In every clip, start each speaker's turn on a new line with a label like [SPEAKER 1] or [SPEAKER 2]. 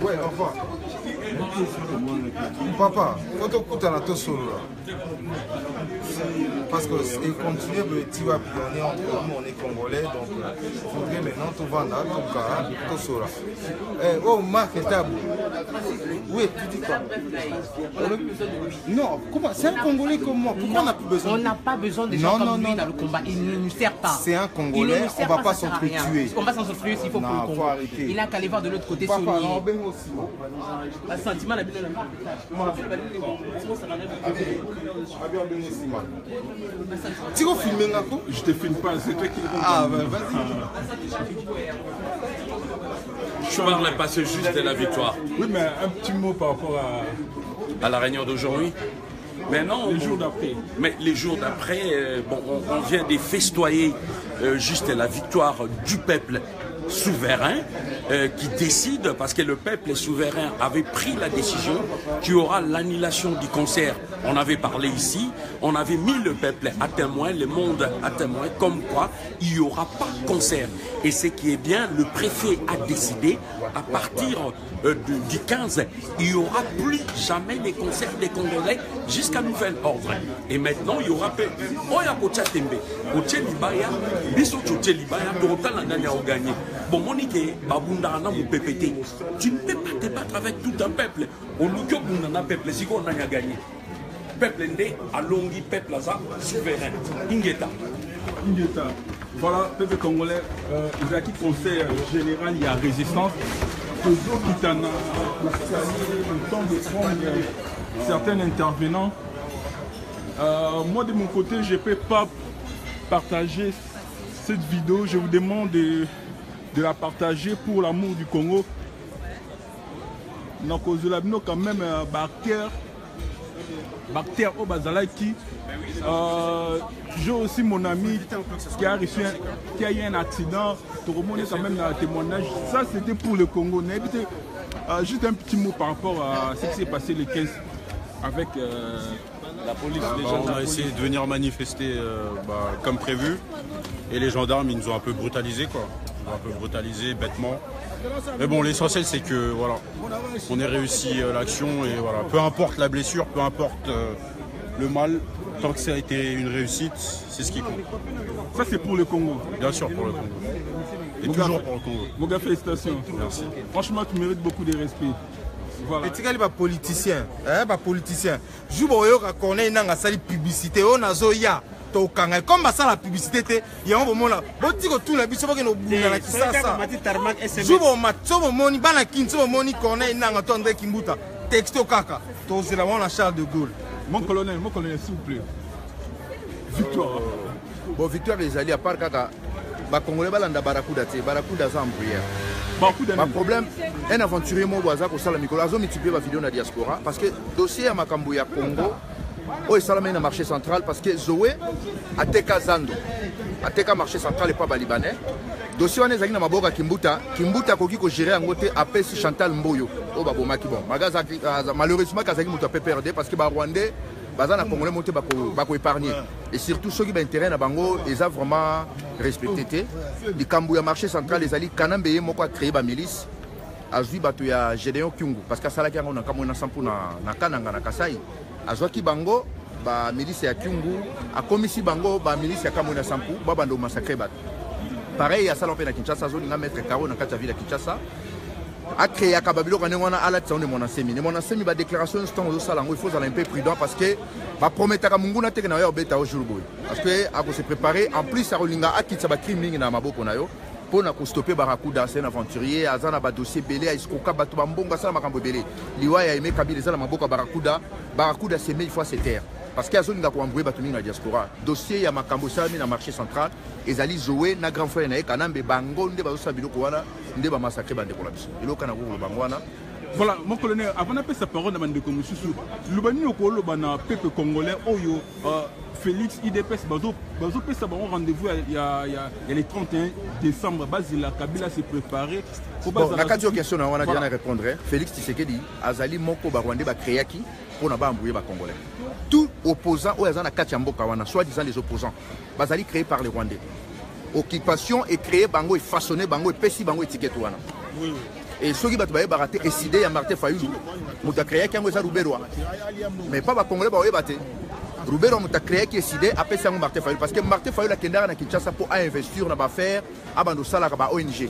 [SPEAKER 1] Ouais, enfin. Papa, faut te couper à la tosolo. Parce que il continue de tirer pionnier entre nous, on est congolais, donc il faudrait maintenant tout vendre, tout cas, tout cela. Oh, Marc est tabou. Oui, tu dis quoi? Non, c'est un Congolais comme moi. Pourquoi on n'a plus besoin?
[SPEAKER 2] On n'a pas besoin de gens comme lui dans le combat. Il ne nous sert pas.
[SPEAKER 1] C'est un Congolais, on ne va pas s'entretuer.
[SPEAKER 2] On va s'entretuer s'il faut pour le Congo. Il n'a qu'à aller voir de l'autre côté Sony. Sentiment la
[SPEAKER 1] tu vas filmer là?
[SPEAKER 3] Je te filme pas, c'est toi qui le comprends.
[SPEAKER 1] Ah, ben vas-y.
[SPEAKER 4] Je parle pas juste de la victoire.
[SPEAKER 3] Oui, mais un petit mot par rapport
[SPEAKER 4] à la réunion d'aujourd'hui. Mais non,
[SPEAKER 3] les jours d'après.
[SPEAKER 4] Mais les jours d'après, bon, on vient de festoyer juste la victoire du peuple souverain qui décide, parce que le peuple souverain avait pris la décision qu'il y aura l'annulation du concert. On avait parlé ici, on avait mis le peuple à témoin, le monde à témoin, comme quoi il n'y aura pas de concert. Et ce qui est bien, le préfet a décidé, à partir du 15, il n'y aura plus jamais les concerts des Congolais jusqu'à nouvel ordre. Et maintenant, il y aura peu. Oya Kocha Tembe, Kocha Libaya, Biso Kocha Libaya, Total Nanya au gagné. Bon, Monique, Babundana ou PPT, tu ne peux pas te battre avec tout un peuple. Au Lukyo Bundana peuple, si on a gagné. Peuple ndé, Alongi, peuple Aza, souverain. Ingeta.
[SPEAKER 3] Ingeta. Voilà, peuple congolais, il y a qui conseil général, il y a résistance. Toujours qui t'en a le temps de prendre certains intervenants. Moi de mon côté, je ne peux pas partager cette vidéo. Je vous demande de la partager pour l'amour du Congo. Donc, quand même, Bactère au Bazalaki. J'ai aussi mon ami qui a reçu qui a eu un accident. Tout le monde est quand même dans le témoignage. Ça, c'était pour le Congo. Juste un petit mot par rapport à ce qui s'est passé le 15 avec la police.
[SPEAKER 5] Les gens on a essayé de venir manifester comme prévu. Et les gendarmes, ils nous ont un peu brutalisés, quoi. Ils nous ont un peu brutalisés bêtement. Mais bon, l'essentiel, c'est que voilà, on ait réussi l'action et voilà, peu importe la blessure, peu importe le mal, tant que ça a été une réussite, c'est ce qui compte.
[SPEAKER 3] Ça, c'est pour le Congo.
[SPEAKER 5] Bien sûr, pour le Congo. Et toujours pour le Congo.
[SPEAKER 3] Mon gars, félicitations.
[SPEAKER 5] Merci.
[SPEAKER 3] Franchement, tu mérites beaucoup de respect.
[SPEAKER 1] Voilà. Et tu as les politiciens, politiciens. Je vois qu'on a une publicité, on a Zoya. Comme ça la publicité, il y a un moment là. Bon, tu tout la biso qui nous boule qui ça. Je vois matzo moni bana kinzo moni qu'on a une attendre qui mbuta. Texto kaka. To c'est la on a Charles de Gaulle.
[SPEAKER 3] Mon colonel, s'il vous plaît. Victoire.
[SPEAKER 6] Bon, victoire les alliés à part kaka. Ba Congolais balanda barakuda te, barakuda za embrouillère. Pas problème, un aventurier mon voisin pour ça la micro, azo multiplier ma vidéo na diaspora parce que dossier à Makambu ya Congo. Oh, et ça a un marché central parce que Zoé a teka Zando, a teka marché central et pas libanais. Dossier on est na maboka Kimbuta koki ko gérer en côté après Chantal Mboyo. Oh babo maki bon. Magaza malheureusement Kazaki muta peut perdre parce que ba Rwandais bazana congolais monter bako épargner et surtout ceux qui ba intérêt na bango ils a vraiment respecté les kambu ya marché central les ali kanambeye moko a créé ba milice azui bato ya Gédéon Kyungu parce que ça là on a kamona sampu na kananga na Kasai azwaki bango ba milice ya Kyungu akomisi bango ba milice ya Kamona Sampu ba bando massacrer bat pareil ya salon pe na Kinshasa zone na mettre Karo na kata ville ya Kinshasa a créé à Kababilo quand on a à la tsone mon ensemi ba déclaration instant au salango il faut aller un peu prudent parce que ba promettre ka mungu na te na yo beta au jour boy parce que a ko se préparer en plus ça rolinga akitsa ba crime na maboko na yo pour na stopper Barakuda c'est un aventurier azana ba dossier belé a iskoka bato bambonga sala makambo belé liwa ya aimé Kabila za na maboko Barakuda c'est 1000 fois cette terre parce que azolinga ko embrouiller bato na diaspora dossier ya makambo sala na marché central ezali Zoé na grand frère na e kanambe bango nde bazo sabilo ko wana nde ba massacrer bande ko la biso iloka na ko bango wana.
[SPEAKER 3] Voilà, mon colonel, avant d'appeler sa parole, le bani au peuple congolais, Oyo, Félix, IDPS, Bazo ça va rendez-vous il y a le 31 décembre. Basila Kabila s'est préparé.
[SPEAKER 6] Bon, la question, on a déjà répondre. Félix Tshisekedi, Azali Moko Barwandé va créer qui pour ne pas embrouiller les Congolais. Tout opposant, soi-disant les opposants, Bazali créé par les Rwandais. Occupation est créée, Bango est façonné, Bango est pessi, Bango est étiqueté.
[SPEAKER 3] Oui.
[SPEAKER 6] Et ceux qui battent baraté décidé à Martin Fayulu. Mouta créé qui a un Rouberois. Mais pas Congolais batté. Rouberois mouta créé qui décidé à passer Martin Fayulu. Parce que Martin Fayulu a Kendara na Kinshasa pour investir dans l'affaire à Bandosala à ONG.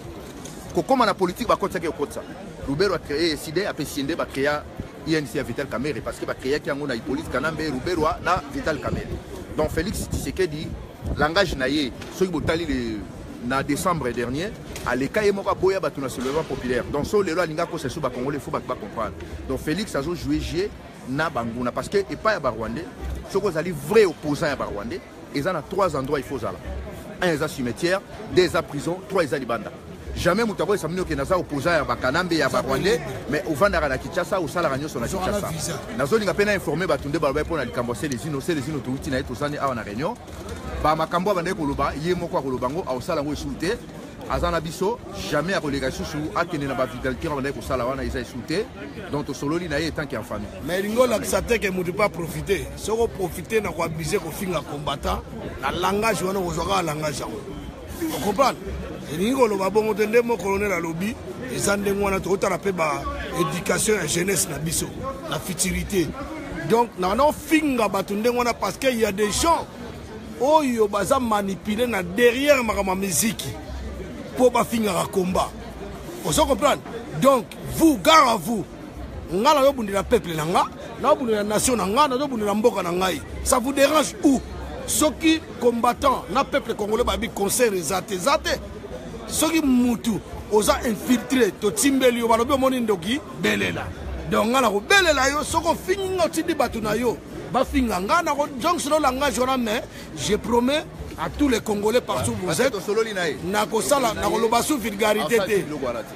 [SPEAKER 6] Comme la politique va continuer au côté ça. Rouberois a créé décidé à passer à créer INC à Vital Kamerhe parce que va créer qui a un police Kanambe Rouberois na Vital Kamerhe. Donc Félix Tshisekedi langage naïe ceux qui botali en décembre dernier à l'écaille moka boya batuna sur le vent populaire donc so les lois linga ko c'est sous ba congolais faut pas comprendre donc Félix a joué na banguna parce que et pas ya Rwandais ceux qui sont vrai opposants à Rwandais ils ont 3 endroits il faut ça un est à cimetière deux est à prison trois est à libanda jamais mutako samino ke naza opposant à Bakanambe ya Rwandais mais au Vandara na Kinshasa au sala ranyo sur na Kinshasa nazo linga pena informer batunde balba pour na likambo c'est les innocents tout na etosani a na réunion ba makambo bande koloba ye moko kolobango au sala ngo insulté azana biso jamais à relégation sous atene na ba vitalité bande ko sala wana isa insulté donc to sololi na ye tant qu'en famille
[SPEAKER 7] mais lingo la ksate que mutu pas profiter soko profiter na ko abuser ko finga combattant la langage wana ko zoka langage on comprend lingo lo babongo tende mo colonel alobi ezande ngwana to tala pe ba éducation et jeunesse na biso la futurité donc na non finga batunde ngwana parce que il y a des gens oh yo baza manipuler na derrière ma musique pour ba finga ka combat on se comprend donc vous gare à vous ngala yo bundi la peuple na nga na bundi la nation na nga na yo bundi la mboka na ngai ça vous dérange où ceux qui combattants na peuple congolais ba bi conseil zate ceux qui mutu oza infiltré to timbeli yo balobi moni ndoki belela donc ngala ko belela yo soko finga tindi batu na yo ba finga ngana ko donc sur le langage on a mais je promets à tous les Congolais partout où vous êtes na ko sala na ko loba sous vulgarité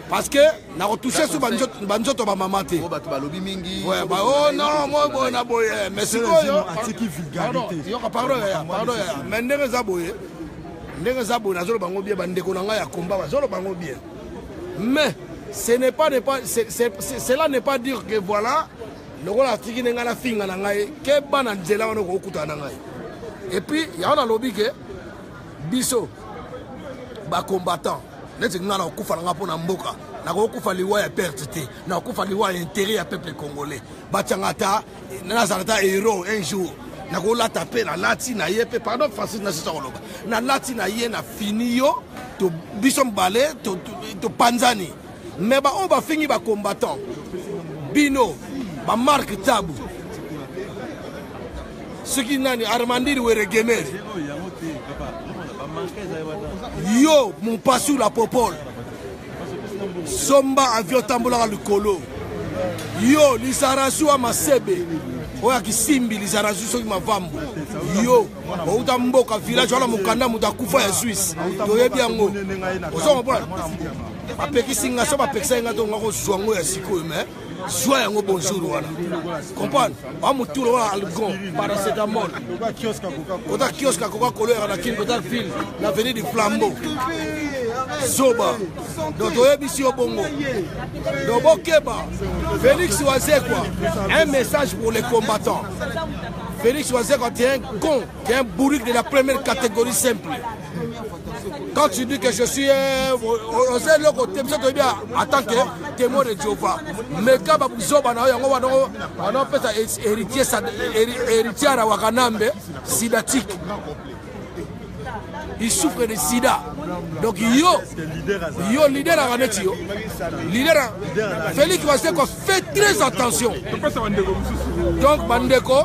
[SPEAKER 7] parce que na ko toucher sous banjoto ba mamate
[SPEAKER 6] batu balobi mingi
[SPEAKER 7] ouais bah oh non moi bona boye mais c'est quoi yo atiki vulgarité yo pardon mais ndenge za boye na zolo bango bien bandeko na nga ya combat ba zolo bango bien mais ce n'est pas cela n'est pas dire que voilà lokola atiki nenga na finga na ngai ke bana nzela wana ko kuta na ngai et puis ya on a lobby que biso ba combattant neti ngana okufa nga pona mboka na ko kufa liwa ya perte te na kufa liwa ya intérêt ya peuple congolais batangata na zalata héros un jour na ko la taper na lati na yepe pardon Francis na sisa koloba na lati na ye na fini yo to biso mbale to panzani mais ba on va finir ba combattant bino ba Marc Tabu ce qui nani Armandiri Weregemere yo mon pas sous la popole somba avion tambola lukolo yo lisarasu a masebe oya kisimbi lisarasu soki mavambo yo outa mboka village wala mukanda mutakufa ya Suisse toyebi yango ozo mbona apekisinga so bapekisa nga to ngako zwango ya sikoyo mais soit yango bonjour wala comprendre amuturo wala algon paracetamol kota kiosque Coca-Cola na kin kota ville l'avenue du Flambeau Zoba donc toyebi si obongo donc bokeba Félix Wazekwa un message pour les combattants. Félix Wazekwa tu es un con, tu es un bourrique de la première catégorie simple. Quand tu dis que je suis on sait le côté en tant que témoin de Jéhovah, mais quand on a fait héritier à Wakanambe sidatique, il souffre de sida. Donc yo leader à Ranetio, leader Félix Wazekwa fait très attention. Donc Bandeko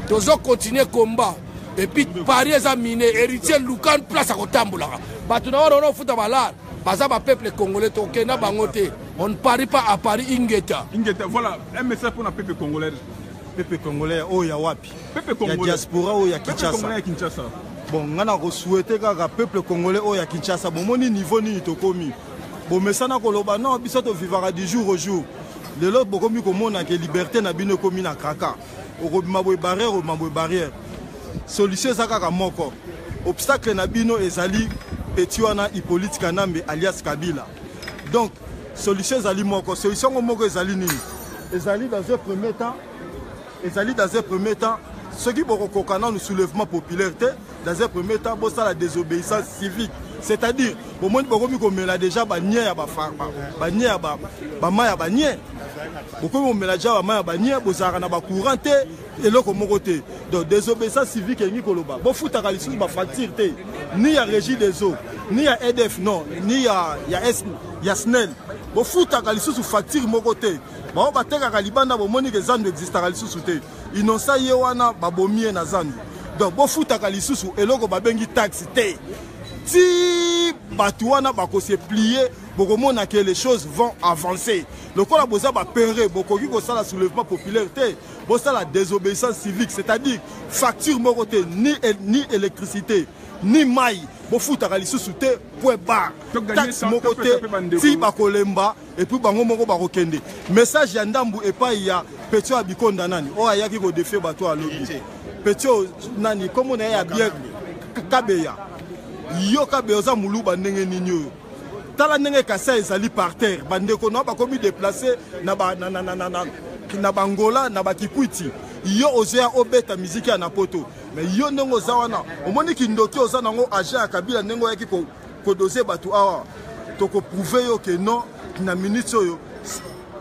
[SPEAKER 7] doit continuer le combat. Et puis Paris a miné, héritier Lukan place à Kotamboula. Batuna on fout à balade. Bazaba peuple congolais tokena bangote. On ne parie pas à Paris Ingeta.
[SPEAKER 3] Ingeta, voilà un message pour le peuple congolais.
[SPEAKER 1] Peuple congolais, oh ya wapi.
[SPEAKER 3] Peuple congolais.
[SPEAKER 1] Ya diaspora, oh ya
[SPEAKER 3] Kinshasa. Peuple congolais Kinshasa.
[SPEAKER 1] Bon, on a souhaité que peuple congolais, oh ya Kinshasa. Bon, mon niveau ni tokomi. Bon, mais ça n'a pas non, bisoto vivra du jour au jour. Le lot bokomi comme on a que liberté n'a bino komi na kraka. Au mabwe barrière. Solution zakaka moko. Obstacle na bino ezali Petiwana Hippolyte Kanambe alias Kabila. Donc solution ezali moko. Solution moko ezali nini? Ezali dans un premier temps, ceux qui vont kokana le soulèvement populaire dans un premier temps, ça la désobéissance civique. c'est-à-dire au moins bokomi komela déjà ba nia ya ba farba ba nia ba maya ba nia bokomi komela déjà ba maya ba nia bozaka na ba courant te eloko moko te donc désobéissance civique ngi koloba bo futaka lisusu ba facture te ni ya régie des eaux ni ya EDF non ni ya SNEL bo futaka lisusu facture moko te ba batekaka libanda bo moni ke zandu existaka lisusu te inonsa ye wana ba bomie na zandu donc bo futaka lisusu eloko ba bengi taxe te si Batouana bako se plier, beaucoup que les choses vont avancer. Le quoi la bosa va pérer, beaucoup qui ça la soulèvement populaire, bossa la désobéissance civique, c'est-à-dire facture moroté ni électricité ni maille, bon fout à l'issue sous point barre, taxe moroté, si bakolemba et puis bango moro barokende. Message yandambu et pas ya petio abikonda nani, oh ya qui go défait bateau à l'objet. Petio nani, comme on a bien kabeya. Yoka beoza muluba ndenge ninyo tala ndenge kasa ezali par terre bandeko no ba komi déplacer na bangola na ba kikwiti yo ozea obeta musique ya na poto mais yo ndenge za wana omoni kindoki oza nango agent ya Kabila ndenge yaki ko doser batu awa to ko prouver yo que non na minute yo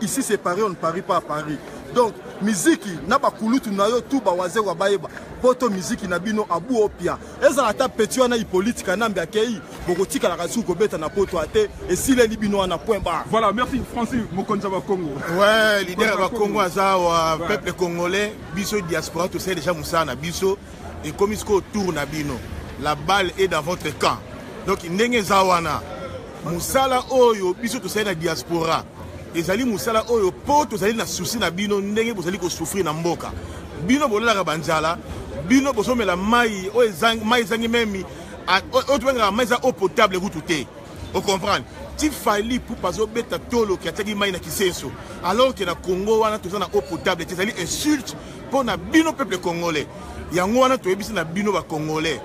[SPEAKER 1] ici c'est Paris, on ne parie pas à Paris. Donc musique na ba kulutu na yo tout ba waze wa baeba poto musique na bino abu opia eza ata petit wana politique na mbi akei bokotika la kasu ko beta na poto ate et si les libino na point barre.
[SPEAKER 3] Voilà, merci Francis Mokonza wa Congo.
[SPEAKER 6] Ouais, leader wa Congo za wa peuple congolais biso diaspora tout ça déjà musa na biso et comme isko tour na bino la balle est dans votre camp. Donc ndenge za wana musala oyo biso tout ça na diaspora ezali musala oyo po tozali na souci na bino ndenge bozali ko souffrir na mboka bino bolala banzala bino bosomela mai o ezang mai zangi memi o twenga mai za eau potable goutouté on comprend ti fali pour pas obeta tolo ki ataki mai na kisenso alors que na Congo wana tozana eau potable ezali insulte pour na bino peuple congolais yango wana toyebisi na bino ba congolais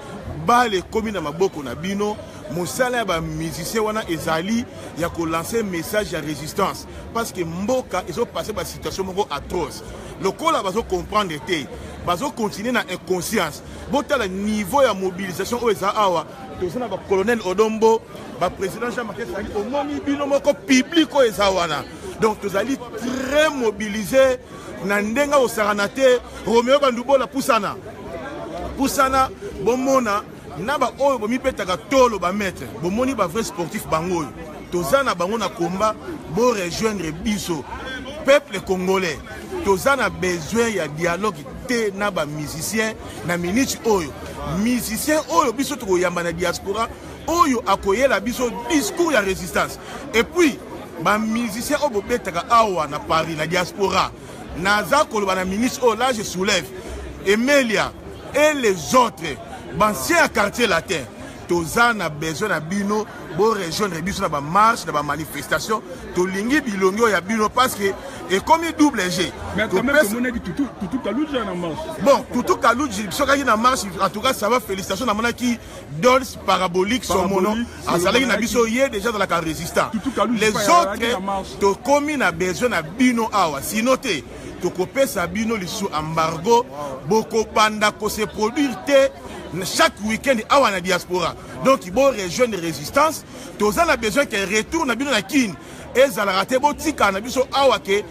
[SPEAKER 6] bale komi na maboko na bino mosala ba musicien wana ezali ya ko lancer message ya résistance parce que mboka ezo passer ba situation moko atroce lokola bazo comprendre te bazo continuer na inconscience botala niveau ya mobilisation o eza awa tozana ba colonel Odombo ba président Jean-Marc Sali au moni bino moko public o eza wana donc tozali très mobilisé na ndenga osarana te Romeo Bandubola pusana bomona naba oyo bomi petaka tolo ba maître bomoni ba vrai sportif bango tozana bango na combat bo rejoindre biso peuple congolais tozana besoin ya dialogue te na ba musicien na minute oyo musicien oyo biso to yamba na diaspora oyo akoyela biso discours ya résistance et puis ba musicien oyo betaka awa na Paris na diaspora naza koloba na minute oyo là je soulève Emelia et les autres anciens quartier latin tozana besoin na bino bo rejoindre biso na ba marche na ba manifestation to lingi bilongo ya bino parce que et comme double G
[SPEAKER 3] mais quand même comme on a dit tout Kalouji na marche
[SPEAKER 6] bon tout Kalouji soki na marche en tout cas ça va félicitations na mona qui dolls parabolique son mono azalaki na biso yé déjà dans la carte résistant les autres to komi na besoin na bino awa sinoté to kopesa bino lisu embargo boko banda ko se produire te chaque week-end awa na diaspora donc il faut rejoindre résistance tozan a besoin que retour na bino na kin ezala raté botika na biso awa ke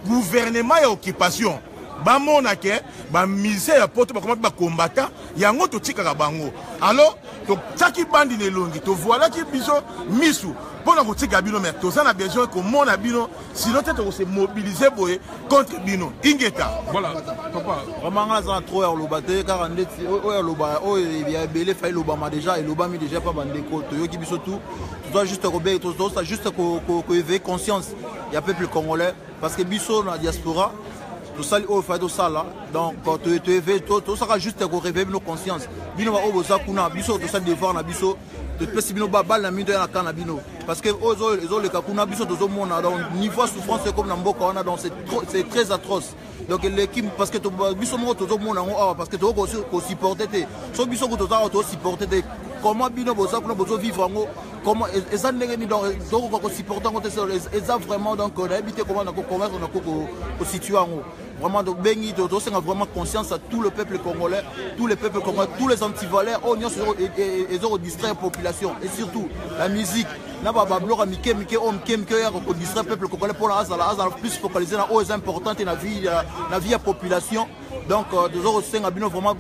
[SPEAKER 6] gouvernement ya occupation ba mona ke ba mise ya poto ba komata ba combattant yango to tika bango alors to taki bandi ne longi to voilà ki biso misu pona ko tika bino mais tozan a besoin que mona bino sinon tete ko se mobiliser boye contre bino ingeta
[SPEAKER 3] voilà papa
[SPEAKER 8] vraiment za trop ya lobate 42 o loba o ya belé fay lobama déjà et lobami déjà pas bandeko to yoki biso tout tu dois juste robé to dois juste ko éveiller conscience ya peuple congolais parce que biso na diaspora tout ça au fait tout ça là donc quand tu éveilles tout ça juste ko réveiller nos conscience bino ba oboza kuna biso to ça devoir na biso de plus bino ba bal na mindo ya kana bino parce que ozo le kakuna biso to zo mona donc niveau souffrance comme na mboka on a donc c'est très atroce donc l'équipe parce que to biso mo to zo mona parce que to ko supporter te so biso ko to supporter te comment bino boza kuna bozo vivre ngo comment eza ndenge ni donc ko supporter ngo te eza vraiment donc on habite comment na ko commerce on a ko situer ngo vraiment de Bengi, de vraiment conscience à tout le peuple congolais, tous les antivalais, ils ont distrait la population et surtout la musique. N'a pas bablora mike ya distraire le peuple congolais pour la plus focaliser dans les importantes dans la vie de la population. Donc deux autres c'est vraiment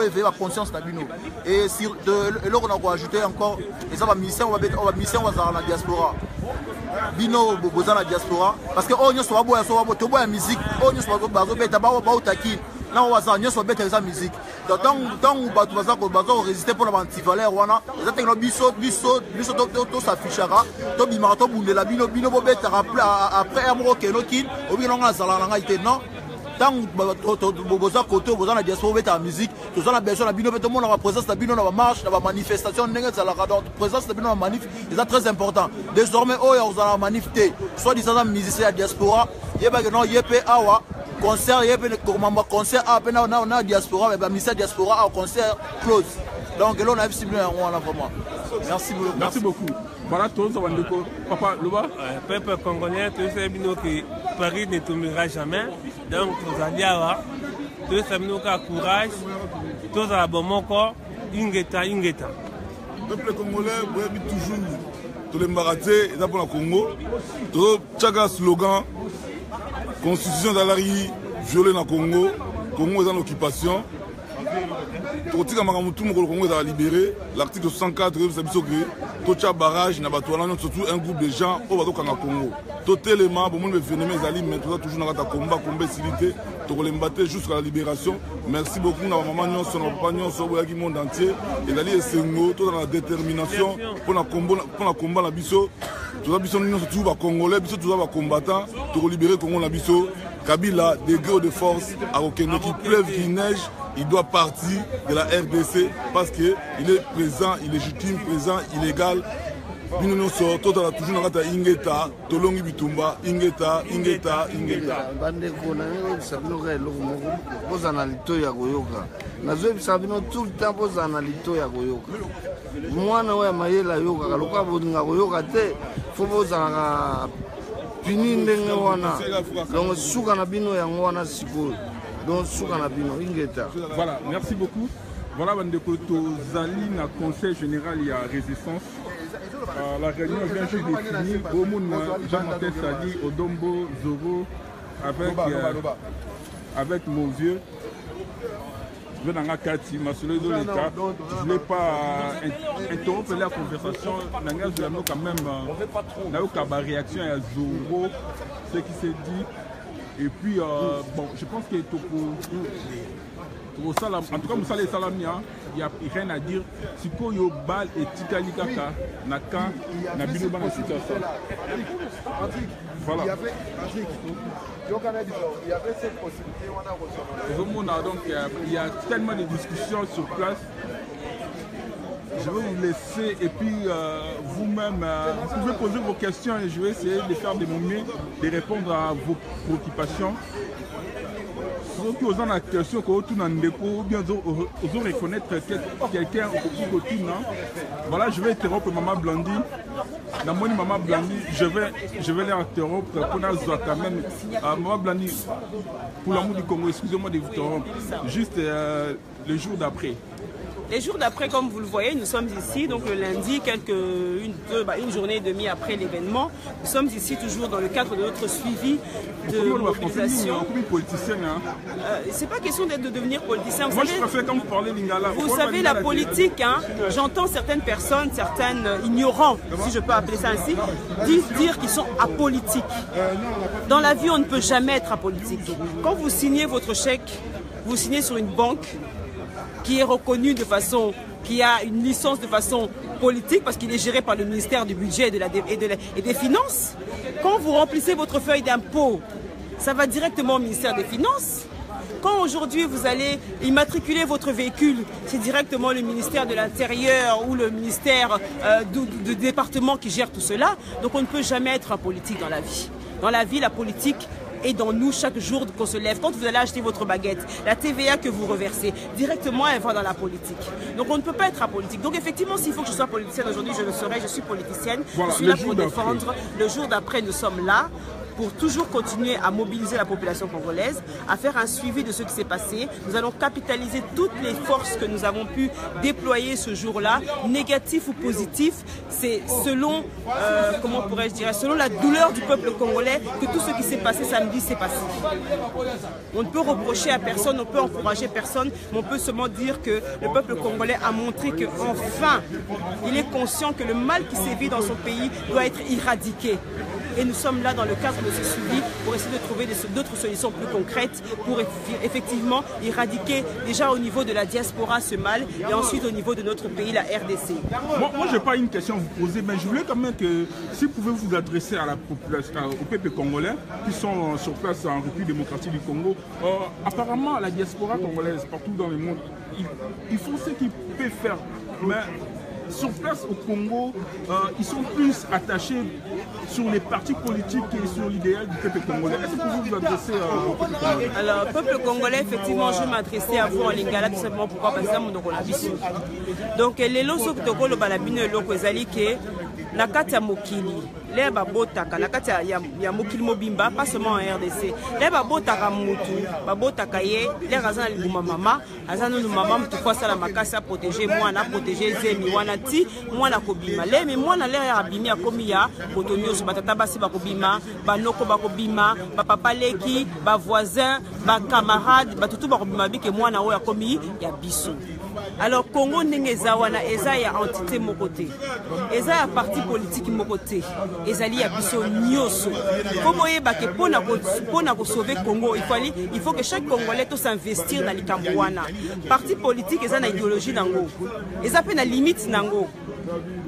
[SPEAKER 8] éveiller la conscience de bino et sur de l'autre on a ajouté encore et ça va mission on va dans la diaspora. Bino boza na diaspora parce que on nyonso ba boya to boya musique on nyonso ba zo beta ba utaki na waza nyonso beta za musique donc ba tu baza résister pour la antivaleur wana za tekno biso to s'affichera to bimara to bundela bino bo beta après amro kenokin obino nga zala nga ite non tant boza côté boza na diaspora beta la musique to za na besoin na bino beta mon la présence na bino na marche na manifestation ndenge za la présence na bino na manif c'est très important désormais oh ya za manif té soit disant musicien à diaspora yeba que non yepé awa concert yepé comment concert a pena na diaspora mais musicien diaspora au concert close donc là on a vu bien on a vraiment
[SPEAKER 3] merci beaucoup voilà tous ça va papa Loba
[SPEAKER 9] peuple congolais tous ces bino que Paris ne tombera jamais donc vous allez avoir tous ces bino qui courage tous à bon moko ingeta
[SPEAKER 10] peuple congolais vous avez toujours tous les marathés et pour le Congo tout chaque slogan constitution d'Alari violée dans Congo est en occupation tout le Congo est libéré l'article 64 tout barrage surtout un groupe de gens au Congo tout élément pour le phénomène mais toujours dans le combat jusqu'à la libération. Merci beaucoup à maman Nyonso, à papa Nyonso, au monde entier. Et d'aller essayer tout dans la détermination pour la combat la biso. Tout ça biso nous toujours congolais, biso toujours combattants pour libérer Congo la biso. Kabila degré de force à Okeno qui pleuve, qui neige, il doit partir de la RDC parce que il est présent, il est légitime, présent, illégal. Bino no so tota toujours na kata ingeta tolongi bitumba ingeta
[SPEAKER 7] bande ko na sabino ka eloko moko bozana lito ya koyoka nazoyebisa bino tout le temps bozana lito ya koyoka mwana oyo mayela yoka kaloka bolinga koyoka te fo bozana pini ndenge wana donc suka na bino yango wana sikoyo donc suka na bino ingeta.
[SPEAKER 3] Voilà, merci beaucoup. Voilà bandeko tozali na conseil général ya résistance. La réunion vient juste de finir. Jean-Martin Sadi, Odombo, Zoro, avec mon vieux. Je vais dans la carte, je ne voulais pas interrompre la conversation. Je vais quand même une réaction à Zoro, ce qui s'est dit. Et puis, bon, je pense que en tout cas, Moussa Salamia, il n'y a rien à dire. Si Koyo Bal et Tikali Kaka, Naka, Nabino Ban, voilà. Il y avait cette possibilité. Donc, il y a tellement de discussions sur place. Je vais vous laisser et puis vous-même, vous pouvez poser vos questions et je vais essayer de faire de mon mieux, de répondre à vos préoccupations. Si vous avez une question, ou bien vous reconnaître quelqu'un au côté, voilà, je vais interrompre Maman Blandi. Dans mon Maman Blandi, je vais l'interrompre pour nous quand même. Maman Blandi, pour l'amour du Congo, excusez-moi de vous interrompre. Juste le jour d'après.
[SPEAKER 11] Les jours d'après, comme vous le voyez, nous sommes ici, donc le lundi, une journée et demie après l'événement. Nous sommes ici toujours dans le cadre de notre suivi de mobilisation. C'est pas question de devenir politicien.
[SPEAKER 3] Moi, je préfère quand vous parlez lingala.
[SPEAKER 11] Vous savez, la politique, hein, j'entends certaines personnes, certains ignorants, si je peux appeler ça ainsi, dire qu'ils sont apolitiques. Dans la vie, on ne peut jamais être apolitique. Quand vous signez votre chèque, vous signez sur une banque qui est reconnu de façon, qui a une licence de façon politique parce qu'il est géré par le ministère du Budget et des Finances. Quand vous remplissez votre feuille d'impôt, ça va directement au ministère des Finances. Quand aujourd'hui vous allez immatriculer votre véhicule, c'est directement le ministère de l'Intérieur ou le ministère du département qui gère tout cela. Donc on ne peut jamais être apolitique dans la vie. Dans la vie, la politique et dans nous chaque jour qu'on se lève. Quand vous allez acheter votre baguette, la TVA que vous reversez, directement elle va dans la politique. Donc on ne peut pas être apolitique. Donc effectivement, s'il faut que je sois politicienne aujourd'hui, je le serai, je suis politicienne. Voilà, je suis là pour défendre. Le jour d'après, nous sommes là. pour toujours continuer à mobiliser la population congolaise, à faire un suivi de ce qui s'est passé. Nous allons capitaliser toutes les forces que nous avons pu déployer ce jour-là, négatif ou positif. C'est selon, comment pourrais-je dire, selon la douleur du peuple congolais que tout ce qui s'est passé samedi s'est passé. On ne peut reprocher à personne, on peut encourager personne, mais on peut seulement dire que le peuple congolais a montré qu'enfin, il est conscient que le mal qui sévit dans son pays doit être éradiqué. Et nous sommes là dans le cadre de ce suivi pour essayer de trouver d'autres solutions plus concrètes pour effectivement éradiquer déjà au niveau de la diaspora ce mal et ensuite au niveau de notre pays, la RDC.
[SPEAKER 3] Moi je n'ai pas une question à vous poser, mais je voulais quand même que si vous pouvez vous adresser à la population, au peuple congolais qui sont sur place en République démocratique du Congo. Apparemment, la diaspora congolaise partout dans le monde, ils font ce qu'ils peuvent faire. Mais sur place au Congo, ils sont plus attachés sur les partis politiques et sur l'idéal du peuple congolais. Est-ce que vous vous adressez au peuple congolais?
[SPEAKER 11] Alors, peuple congolais, effectivement, je m'adressais à vous en lingala tout simplement pourquoi parce que nous avons. Donc, les lois que nous avons balabine le kozali que na kati ya mokili les babotaka na kati ya mokili mobimba pas seulement en RDC les babotaka mutu babotaka ye les razana libuma mama azana no mama mtu kwa sala makasi a protéger mwana protéger zemi wana ti mwana kobima le mais mwana le ya bimi akomi ya potonyo so batata basi bakobima banoko bakobima ba papa leki ba voisin ba camarade batutu bakobima bike mwana oyo akomi ya biso. Alors Congo ndengeza wana eza ya entité mokoté eza ya parti politique mokoté ezali ya biso nyoso koboye bake pona ko sauver Congo il faut que chaque Congolais to s'investir dans likambo wana parti politique eza na idéologie nango eza pe na limite nango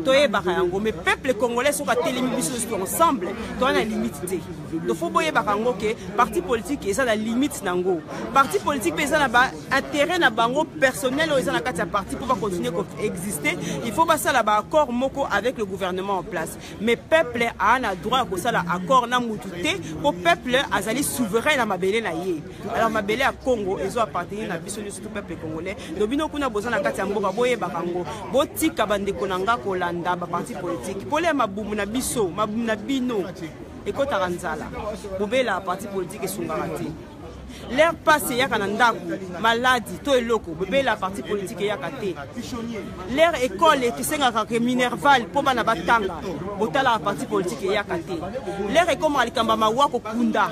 [SPEAKER 11] toyebaka yango mais peuple congolais soka telemi biso ensemble to na limite te do faut boyebaka yango ke parti politique eza na limite nango parti politique pe eza na ba intérêt na bango personnel eza na kati ya parti pour continuer à exister il faut passer là ba accord moko avec le gouvernement en place mais peuple a na droit ko sala accord na mututé pour peuple azali souverain na mabele na ye alors mabele ya Congo ezo appartenir na biso surtout peuple congolais dobino kuna boza na kati ya mboka boyebaka yango botika bandeko nanga kolanda ba parti politique pole mabumu na biso mabumu na bino ekotaka nzala bobela parti politique esungaka te l'air passe yaka na ndako maladie to eloko bobela parti politique yaka te l'air école ekisengaka ke minerval po bana batanga botala parti politique yaka te l'air ekoma likamba mawa ko kunda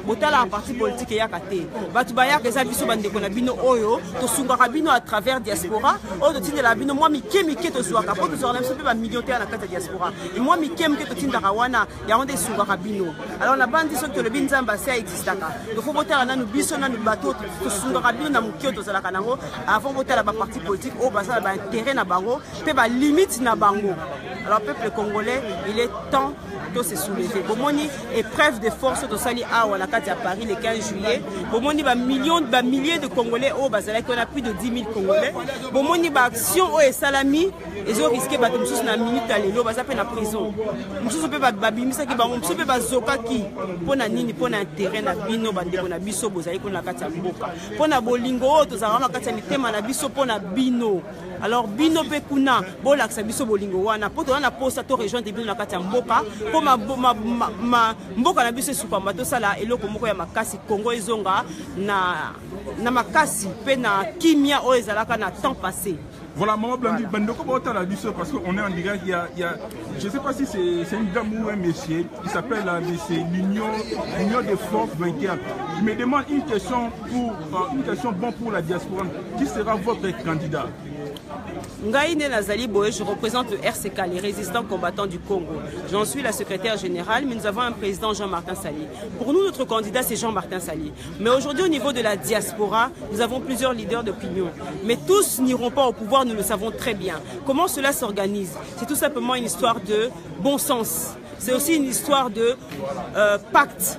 [SPEAKER 11] botala parti politique yaka te batu bayaka eza biso bandeko na bino oyo to sungaka bino à travers diaspora oyo tindela bino moi mike to zwaka po to zona biso pe ba millionnaire na kati ya diaspora et moi mike to tindaka wana ya onde sungaka bino alors na bandi so to le binzamba ça existaka do faut botala nanu biso nanu bato to sungaka bino na mukio to zalaka nango avant botala ba parti politique o basala ba intérêt na bango pe ba limite na bango. Alors peuple congolais il est temps de se soulever bomoni épreuve de force to sali awa na kati ya Paris le 15 juillet bomoni ba milliers de Congolais o bazala qu'on a plus de 10 000 Congolais bomoni ba action o esalami ezo risquer ba mususu na minute alelo baza pe na prison mususu pe ba bimisa ki bango mususu pe bazoka ki pona nini pona intérêt na bino bandeko na biso bozali ko na kati ya mboka pona bolingo o to zala na kati ya mitema na biso pona bino. Alors bino pe kuna bolakisa biso bolingo wana poto wana posa to rejoindre bino na kati ya mboka po mboka na biso supamba to sala eloko moko ya makasi Congo ezonga na makasi pe na kimia o ezalaka na temps passé.
[SPEAKER 3] Voilà, Maman Blandi, Bandoko Bota la biso parce qu'on est en direct. Il y a, je ne sais pas si c'est une dame ou un monsieur, il s'appelle l'Union des forces vainqueurs. Je me demande une question bonne pour la diaspora. Qui sera votre candidat?
[SPEAKER 11] Ngaïne Nazali Boé, je représente le RCK, les résistants combattants du Congo. J'en suis la secrétaire générale, mais nous avons un président Jean-Martin Sali. Pour nous, notre candidat, c'est Jean-Martin Sali. Mais aujourd'hui, au niveau de la diaspora, nous avons plusieurs leaders d'opinion. Mais tous n'iront pas au pouvoir, nous le savons très bien. Comment cela s'organise? C'est tout simplement une histoire de bon sens. C'est aussi une histoire de pacte.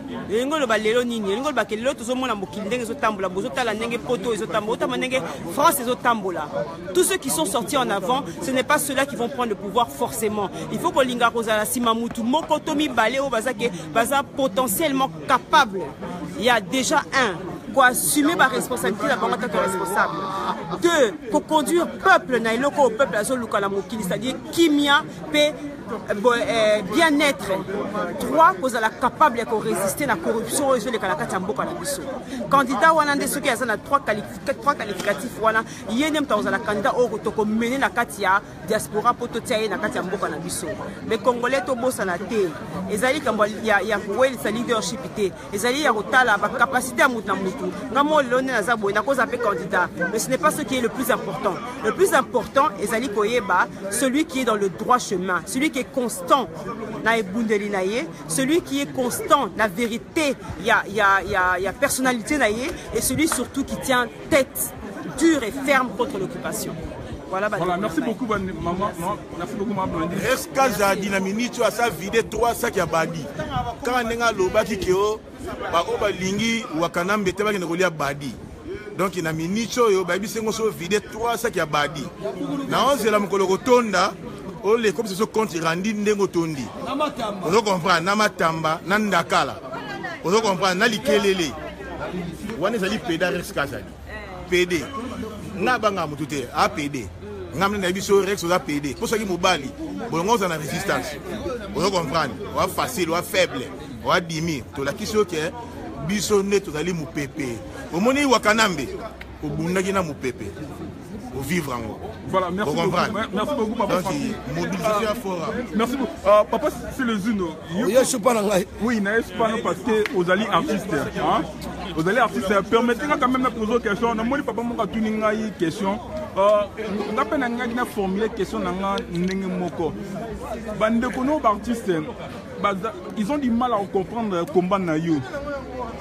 [SPEAKER 11] Tous ceux qui sont sortis en avant, ce n'est pas ceux-là qui vont prendre le pouvoir forcément. Il faut que Linga Rosala Simamutu, Mokotomi Baleo Bazake, Baza potentiellement capable. Il y a déjà pour assumer ma responsabilité d'abord en tant que responsable. Deux, pour conduire peuple nailoko au peuple azoluka la mokili, c'est-à-dire kimia pe bien-être. 3 kozala capable ya résister la corruption oyo ezoleka kati ya mboka na biso. Candidat wana nde soki aza na 3 qualificatifs wana ye nde moto akozala candidat oyo tokomene na kati ya diaspora mpo totia ye na kati ya mboka na biso. Mais congolais tobosana te ezali kambo ya kowelisa leadership te ezali ya kotala bacapacité ya mutu na mutu ngamo lelo nde naza boye nakoza mpe candidat. Mais ce n'est pas ce qui est le plus important. Le plus important ezali koyeba celui qui est dans le droit chemin, celui qui est constant na ebundeli na ye, celui qui est constant la vérité, il y a personnalité na ye, et celui surtout qui tient tête dure et ferme contre l'occupation. Voilà,
[SPEAKER 3] merci beaucoup maman. Merci beaucoup maman.
[SPEAKER 7] Est-ce que j'ai dit na minute à ça vide 3 sacs à badi. Quand on a lobaki keo ba oba lingi wakana mbete ba kenolia badi. Donc il a minute yo ba bisengo so vide 3 sacs à badi. Na onze la mukolo kotonda o les comme ce compte randi ndengo tondi. On comprend na matamba na ndakala. On comprend na likelele. Wana zali peda reska zali. PD. Na banga mutute a PD. Ngamne na biso rex oza PD. Pour ça qui mobali. Bolongo za na résistance. On comprend. Wa facile, wa faible. Wa dimi. To la kiso ke biso ne to zali mu pepe. Omoni wakanambe. Obundaki na mu pepe. Au vivre en haut.
[SPEAKER 3] Voilà, merci beaucoup. Merci beaucoup, papa.
[SPEAKER 7] Mobilisation fort.
[SPEAKER 3] Merci beaucoup. Papa, c'est le Zuno. Oui, je suis pas parce que vous allez artistes. Vous allez artistes. Permettez-moi quand même de poser une question. Moi, papa, moi, je une question. On a peine à formuler une question. Ils ont du mal à comprendre le combat.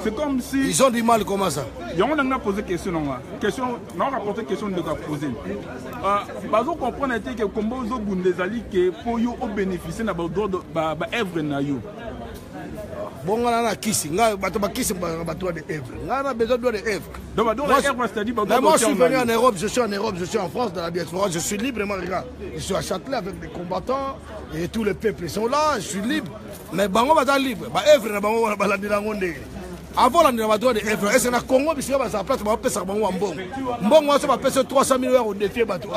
[SPEAKER 3] C'est comme si.
[SPEAKER 7] Ils ont du mal, comment ça?
[SPEAKER 3] On a posé question. On a rapporté question de poser. Ils comprennent que le combat pour bénéficier de l'œuvre.
[SPEAKER 7] Bon, on a kissé. On a kissé droit de œuvre. On a besoin de œuvre. Moi, je suis venu en Europe, je suis en Europe, je suis en France, dans la diaspora. Je suis libre, moi, regarde. Je suis à Châtelet avec des combattants et tous les peuples sont là. Je suis libre. Mais bango va libre. Œuvre, bango va la dire. Avant la droit de œuvre, est-ce que le Congo, parce que ça place, on va payer ça bango en bon. Bon, moi, ça va payer 300 000 € au défi bateau.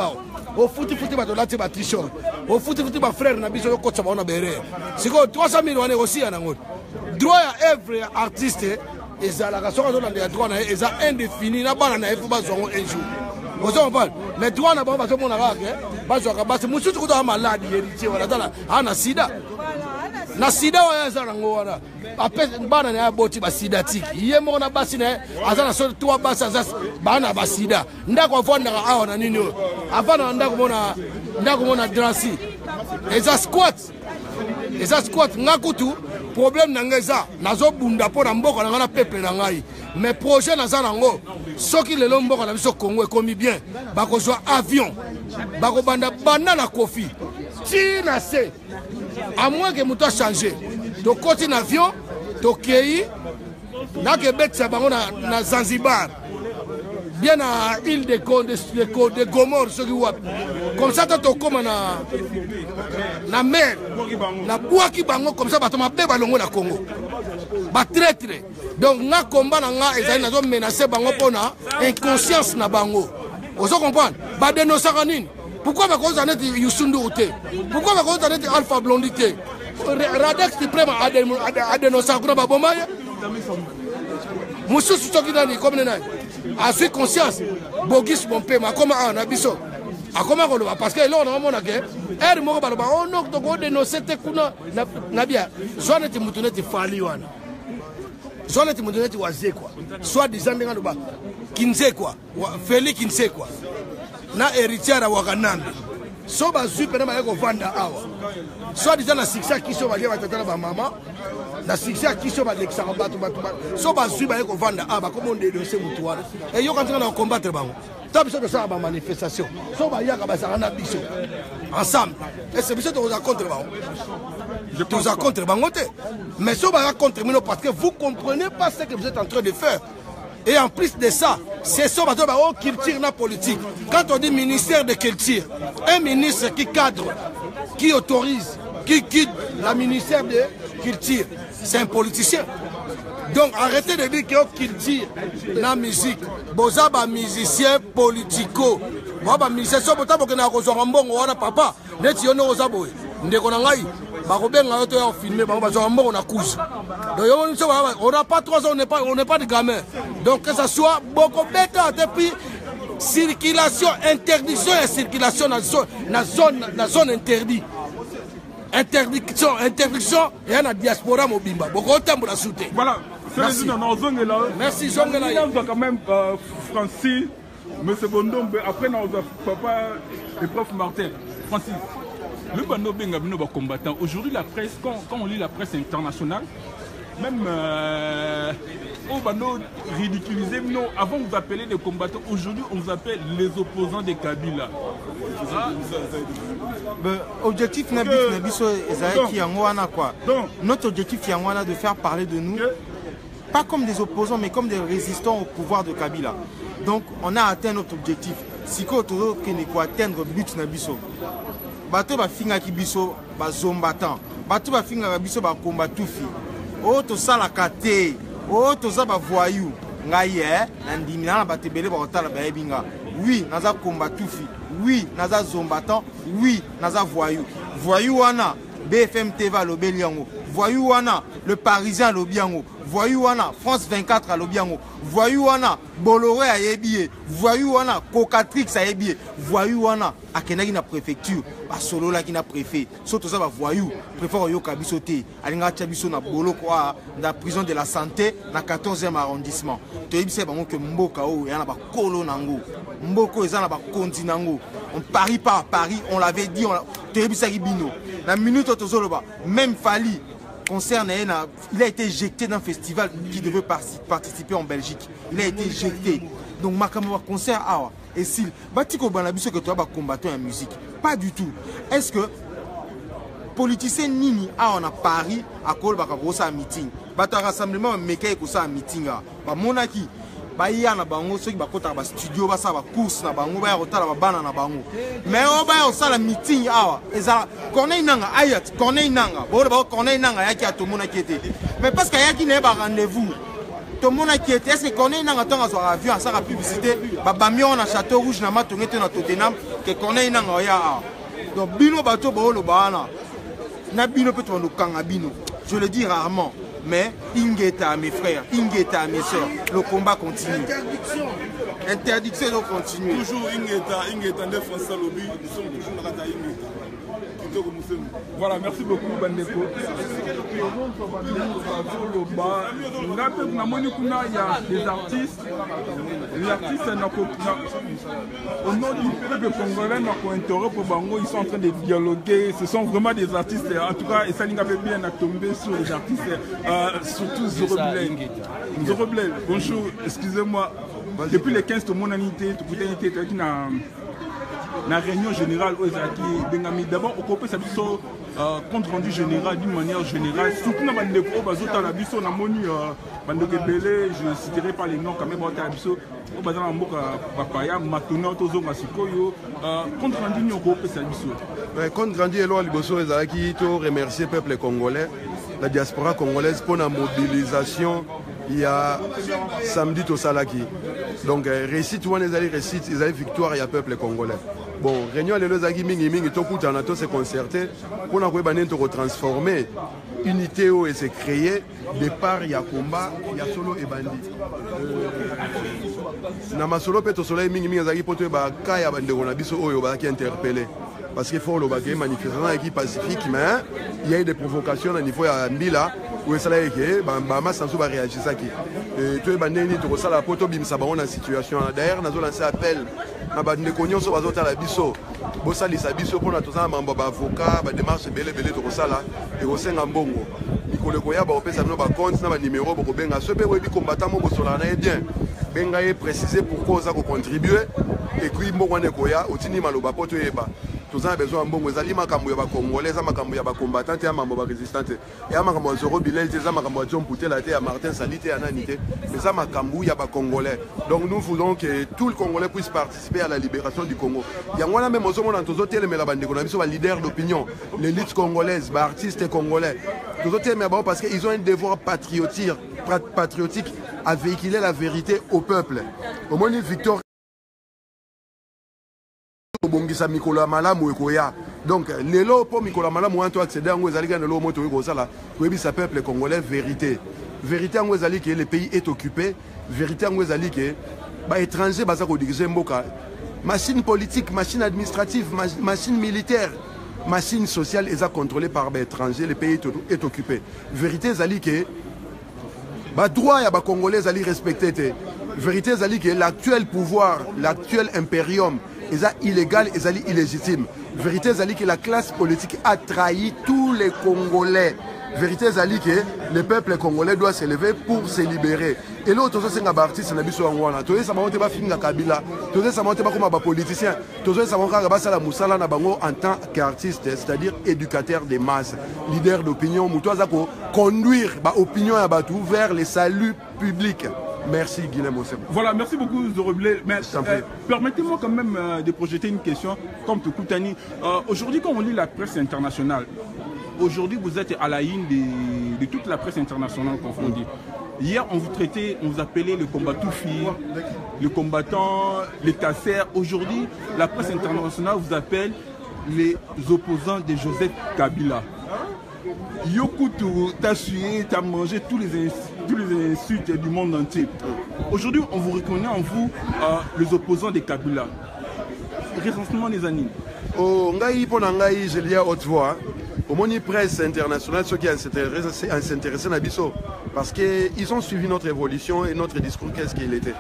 [SPEAKER 7] Au foot, bateau là, c'est t-shirt. Au foot, frère, n'a pas coach, on a béré. C'est quoi 300 000 € aussi en anglais. Droit à œuvre artiste, et ça la raison dans les droits, et ça indéfini, n'a pas la faut pas un jour. Vous en parlez. Mais droit n'a pas besoin de la c'est monsieur qui est malade, héritier, voilà, on a sida. Na sida wa za rango wana apesa bana na boti ba sida tiki ye mo na basi na azana so to basa za bana ba sida ndako vonda ka awa na nini afana ndako mona drasi eza squat ngakutu problème na ngeza nazo bunda po na mboko na ngana peuple na ngai mais projet na za nango soki lelo mboko na biso Congo ekomi bien bako zo avion bako banda na kofi ti na se. À moins que nous ayons changé. Donc, quand on avion, Tokyo, là que bête ça na Zanzibar, bien à l'île de Gomorre, ceux qui voient. Comme ça, tu comme na mer, na Bouaki Bango, comme ça, tu m'as ballongo na Congo. Ba traître. Donc, na combat na et na zone menacé Bango pour na inconscience na Bango. Vous comprenez? Ba dénonçaranine. Pourquoi ma cause en est Youssundou? Pourquoi ma cause en est Alpha Blondité? Radex qui prend à dénoncer à Babomaya. Moussou Soukidani, comme nous a fait conscience. Bogis, mon père, ma comme un abisso. A comment on le voit? Parce que là, on a mon agé. Elle m'a dit, on a donc dénoncé tes kuna. Nabia, soit on était moutonné, tu falli ou non. Soit on était moutonné, tu oisé quoi. Soit disant, qui ne sait quoi. Félix qui ne sait quoi. Na héritière à Waganambe. So bazu pena ba ko vanda awa. So disant na succès qui so ba dia batata ba mama. Na succès qui so ba lexa batu. So bazu ba ko vanda awa comme on dénoncer mutu wana. Et yo quand on combattre bango. Tabi so ça ba manifestation. So ba ya ka ba sarana biso. Ensemble. Et c'est biso to contre bango. Je te contre bango te. Mais so ba contre mino parce que vous comprenez pas ce que vous êtes en train de faire. Et en plus de ça, c'est ça qui culture la politique. Quand on dit ministère de culture, un ministre qui cadre, qui autorise, qui guide la ministère de culture, c'est un politicien. Donc arrêtez de dire que culture, la musique, vous avez un musicien politico. Vous avez un musicien, vous avez un musicien, papa, ndeko na ngai bakobenga yo to ya filmer bango bazwa mbongo na couche. Donc on n'a pas 3 ans, on n'est pas des gamins. Donc que ça soit beaucoup bêta depuis circulation, interdiction et circulation dans zone interdite. Interdiction et la diaspora mobimba. Beaucoup de temps pour la soutenir.
[SPEAKER 3] Voilà.
[SPEAKER 7] Merci. Merci Zongela.
[SPEAKER 3] Il y a quand même Francis, M. Bondombe, après nous avons papa et prof Martin. Francis, le bando Bengabino va combattant. Aujourd'hui, la presse, quand on lit la presse internationale, même au bando ridiculisé, avant vous appelez des combattants, aujourd'hui on vous appelle les opposants des Kabila.
[SPEAKER 1] Objectif Nabiso Ezaïki Yangwana quoi. Notre objectif Yangwana de faire parler de nous, pas comme des opposants mais comme des résistants au pouvoir de Kabila. Donc on a atteint notre objectif. Siko Toro Keneko atteindre le but Nabiso. Bato ba finga ki biso ba zombatan. Bato ba finga biso ba kombatufi. Oh to sala kate. Oh to za ba voyou. Ngaye nandimina na batebele ba otala ba ebinga. Oui, naza kombatufi. Oui, naza zombatan. Oui, naza voyou. Voyou wana BFM TV Lobeliango. Voyou wana Le Parisien Lobiango. Voyou wana France 24 à Lobiango. Voyou wana Bolloré à Yébie. Voyou wana Cocatrix à Yébie. Voyou wana Akenagi na préfecture. Ba solo la qui na préfet. Surtout ça va voyou. Préfère yoka bisoté. Alinga chabiso na bolo quoi dans la prison de la santé na 14e arrondissement. To yebise bango que mboka o yana ba kolo nango. Mboko ezana ba konti nango. On parie pas à Paris, on l'avait dit, to yebisa bino. La minute tozoloba même Fali concerne, il a été éjecté d'un festival qui devait participer en Belgique. Il a été éjecté. Donc, Makamwa concert, et s'il Batiko Banabiso que tu as combattu en musique. Pas du tout. Est-ce que politicien Nini on a Paris à cause de un meeting? Bata rassemblement, mais qu'il y a un meeting. Monaki. Baya na bango ceux qui bakota ba studio ba sa ba course na bango ba rotala ba bana na bango mais on ba osala meeting awa eza Corneille nanga ayat Corneille nanga ba Corneille nanga yaki atomona kiete mais parce que yaki ne ba rendez-vous tomona kiete est-ce que Corneille nanga tonga so avion à sa publicité ba bamion na Château Rouge na matongete na Tottenham que Corneille nanga ya donc bino bato ba lo bana na bino peut to kanga bino je le dis rarement. Mais Ingeta, mes frères, Ingeta, mes soeurs, le combat continue. Interdiction de continuer.
[SPEAKER 10] Toujours Ingeta, de François Lobby, nous sommes toujours dans la Ingeta.
[SPEAKER 3] Voilà, merci beaucoup, Bandeko. Il y a des artistes. Les artistes, au nom du peuple congolais, ils sont en train de dialoguer. Ce sont vraiment des artistes. En tout cas, et ça n'a pas bien tombé sur les artistes, surtout Zoroblel. Bonjour, excusez-moi. Depuis les 15 de mon année, la réunion générale aux Bengami, d'abord, on peut s'habiller compte rendu général d'une manière générale, surtout dans les dépôts, je citerai pas les noms quand même, compte
[SPEAKER 12] rendu est là, qui remercier le peuple congolais, la diaspora congolaise pour la mobilisation. Il y a samedi au Salaki. Donc, récit, tout le monde récit, ils ont victoire, il y a peuple congolais. Bon, réunion, les gens qui se concerté pour nous transformer unité et se créer. Départ, il y a combat, il y a solo et bandit. Dans solo, peut-être soleil, qui interpellé. Parce qu'il faut le manifestation qui pacifique, mais il y a eu des provocations au niveau de Mbila où ça a été, Bama sans réagir ça qui. Tu es bandé ni tu la poto bim ça dans situation d'ailleurs nous avons lancé appel à bandé cognon sur bazota la biso. Bossa li sabiso pour notre avocat, démarche belé to sala et au senga mbongo. Ikole koya ba opesa no ba compte na ba numéro bo benga ce pe webi combattant mo bosola na bien. Benga est préciser pourquoi ça contribuer et puis mbongo ne koya otini maloba poto yeba. Nous avons besoin de mbongo ezali makambo ya ba congolais za makambo ya ba combattant ya mambo ba résistant ya makambo ya Zoro Bilel za makambo ya John Poutela ya Martin Salite ya nanité mais za makambo ya ba congolais. Donc nous voulons que tout le congolais puisse participer à la libération du Congo. Ya ngwana même ozo mona tozo telemela bandeko na biso ba leader d'opinion, l'élite congolaise, ba artistes congolais. Tozo telemela parce qu'ils ont un devoir patriotique à véhiculer la vérité au peuple. Au moins une victoire bongisa mikolo malamu ekoya Donc, lelo pour Mikola Malamu to accéder à Ngwezali ga lelo moto ko sala ko bi sa peuple congolais vérité. Vérité en Ngwezali que le pays est occupé, vérité en Ngwezali que ba étranger baza ko diriger mboka. Machine politique, machine administrative, machine militaire, machine sociale est contrôlée par les étrangers, le pays est occupé. Vérité zali que ba droit ya ba congolais zali respecté. Vérité zali que l'actuel pouvoir, l'actuel impérium est illégal et illégitime. Vérité zali que la classe politique a trahi tous les Congolais. Vérité zali que le peuple congolais doit se lever pour se libérer. Et l'autre c'est un artiste na biso ngwana. Toye ça monte ba finga Kabila. Toye ça monte ba comme ba politicien. Toye ça monte ba sala musala na bango en tant qu'artiste, c'est-à-dire éducateur des masses, leader d'opinion, mutoza ko conduire ba opinion ya batu vers le salut public. Merci Guilhem Osem.
[SPEAKER 3] Voilà, merci beaucoup Zoroblé. Mais permettez-moi quand même de projeter une question comme Tokoutani. Aujourd'hui, quand on lit la presse internationale, aujourd'hui vous êtes à la ligne de toute la presse internationale confondue. Hier, on vous traitait, on vous appelait le combattant fille, le combattant, les casseurs. Aujourd'hui, la presse internationale vous appelle les opposants de Joseph Kabila. Yokutu, t'as sué, t'as mangé tous les insultes du monde entier. Aujourd'hui, on vous reconnaît en vous les opposants de Kabila. Recensement des années.
[SPEAKER 12] Oh, ngai pona ngai, je lis à haute voix. Au monde presse internationale, ceux qui s'intéressent à Bisso, parce qu'ils ont suivi notre évolution et notre discours, qu'est-ce qu'il était.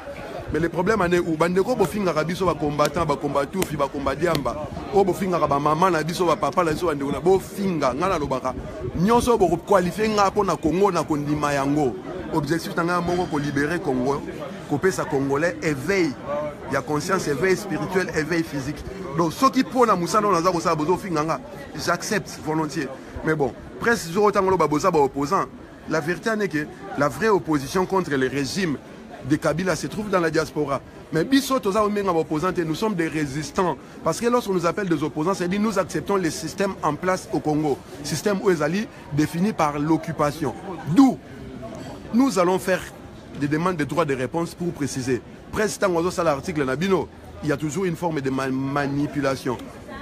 [SPEAKER 12] Mais le problème est où bandeko bofinga rabiso ba combattant ba combattu fi ba combatiamba o bofinga ba maman na biso ba papa la biso bandeko na bofinga ngana lobaka nyonso bo qualifier nga pona Congo na kondima yango objectif tanga moko ko libérer Congo ko pesa congolais éveil ya conscience éveil spirituel éveil physique donc ceux qui pona musano na za ko sa bozo finga nga j'accepte volontiers mais bon presque jour tango lo ba boza ba opposant la vérité est que la vraie opposition contre le régime de Kabila se trouve dans la diaspora. Mais biso toza omenga opposants, nous sommes des résistants. Parce que lorsqu'on nous appelle des opposants, c'est-à-dire nous acceptons les systèmes en place au Congo. Système Ouezali défini par l'occupation. D'où nous allons faire des demandes de droits de réponse pour préciser. Presque tant que l'article Nabino, il y a toujours une forme de manipulation.